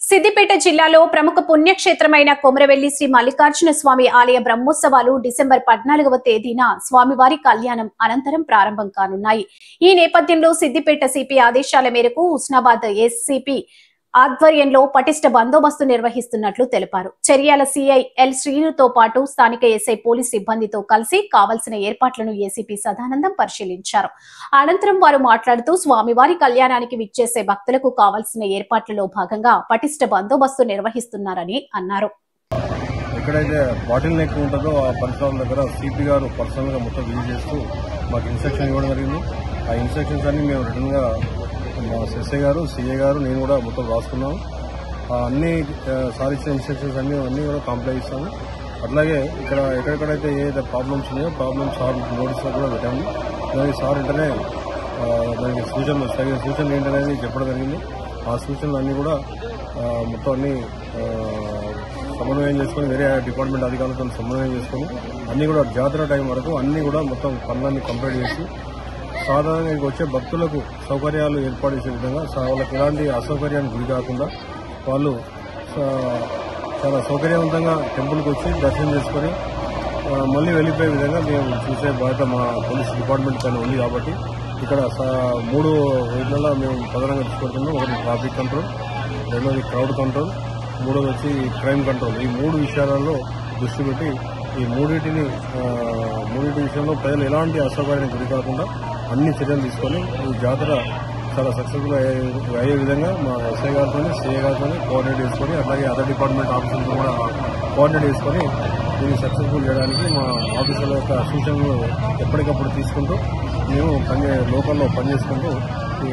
సిద్దిపేట జిల్లాలో ప్రముఖ పుణ్యక్షేత్రమైన కొమరవెల్లి శ్రీ మల్లికార్జున స్వామి ఆలయ బ్రహ్మోత్సవాలు డిసెంబర్ 14వ తేదీన స్వామివారి కళ్యాణం అనంతరం ప్రారంభం కానున్నాయి. ఈ నేపథ్యంలో సిద్దిపేట సిపి ఆదేశాల మేరకు హుస్నాబాద్ ఎస్సిపి ఆధ్వర్యంలో పటిష్ట బందోబస్తు నిర్వహిస్తున్నట్లు తెలిపారు. చర్యాల సిఐ ఎల్ శ్రీనుతో పాటు స్థానిక ఎస్ఐ పోలీస్ సిబ్బందితో కలిసి కావలసిన ఏర్పాట్లను ఏసీపీ సదానందం పరిశీలించారు. అనంతరం వారు మాట్లాడుతూ స్వామివారి కళ్యాణానికి విచ్చేసే భక్తులకు కావలసిన ఏర్పాట్లలో భాగంగా పటిష్ట బందోబస్తు నిర్వహిస్తున్నారని అన్నారు. ఎక్కడైతే బాటిల్ నెక్ ఉంటుందో ఆ పరిసరాల దగ్గర సిపి గారు పర్సనల్ గా మొత్తం విజిట్ చేస్తూ మాకు ఇన్స్ట్రక్షన్ ఇవ్వడం జరిగింది. ఆ ఇన్స్ట్రక్షన్స్ అన్ని మేము రిటర్న్ గా మా ఎస్ఐ గారు సిఐ గారు నేను కూడా మొత్తం రాసుకున్నాము. అన్ని సార్ ఇచ్చిన ఇన్స్ట్రక్షన్స్ అన్ని కూడా కంప్లై ఇస్తాము. అట్లాగే ఇక్కడ ఎక్కడెక్కడైతే ఏదైతే ప్రాబ్లమ్స్ ఉన్నాయో ప్రాబ్లమ్స్ సార్ నోటీస్లో కూడా పెట్టాము. అలాగే సార్ వెంటనే దానికి సూచనలు ఏంటనేది చెప్పడం జరిగింది. ఆ సూచనలు అన్నీ కూడా మొత్తం అన్ని సమన్వయం చేసుకుని వేరే డిపార్ట్మెంట్ అధికారులతో సమన్వయం చేసుకుని అన్ని కూడా జాతర టైం వరకు అన్ని కూడా మొత్తం పనులన్నీ కంప్లీట్ చేసి సాధారణంగా ఇక్కడికి వచ్చే భక్తులకు సౌకర్యాలు ఏర్పాటు చేసే విధంగా వాళ్ళకి ఎలాంటి అసౌకర్యానికి గురి కాకుండా వాళ్ళు చాలా సౌకర్యవంతంగా టెంపుల్కి వచ్చి దర్శనం చేసుకుని మళ్ళీ వెళ్ళిపోయే విధంగా మేము చూసే బాధ్యత మా పోలీస్ డిపార్ట్మెంట్ పైన ఉంది. కాబట్టి ఇక్కడ 3 వీళ్ళలో మేము ప్రధానంగా తీసుకుంటున్నాం. ఒకటి ట్రాఫిక్ కంట్రోల్, రెండోది క్రౌడ్ కంట్రోల్, మూడోది వచ్చి క్రైమ్ కంట్రోల్. ఈ 3 విషయాలలో దృష్టి పెట్టి ఈ మూడింటి విషయంలో ప్రజలు ఎలాంటి అసౌకర్యానికి గురి కాకుండా అన్ని చర్యలు తీసుకొని ఈ జాతర చాలా సక్సెస్ఫుల్ అయ్యే విధంగా మా ఎస్ఐ గారితో సిఐ గారితో కోఆర్డినేట్ చేసుకొని అట్లాగే అదర్ డిపార్ట్మెంట్ ఆఫీసర్లతో కూడా కోఆర్డినేట్ చేసుకొని దీన్ని సక్సెస్ఫుల్ చేయడానికి మా ఆఫీసర్ల యొక్క సూచనలు ఎప్పటికప్పుడు తీసుకుంటూ మేము లోకల్లో పనిచేసుకుంటూ ఈ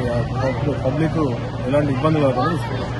పబ్లిక్ ఎలాంటి ఇబ్బందులు లేకుండా చూసుకుంటాం.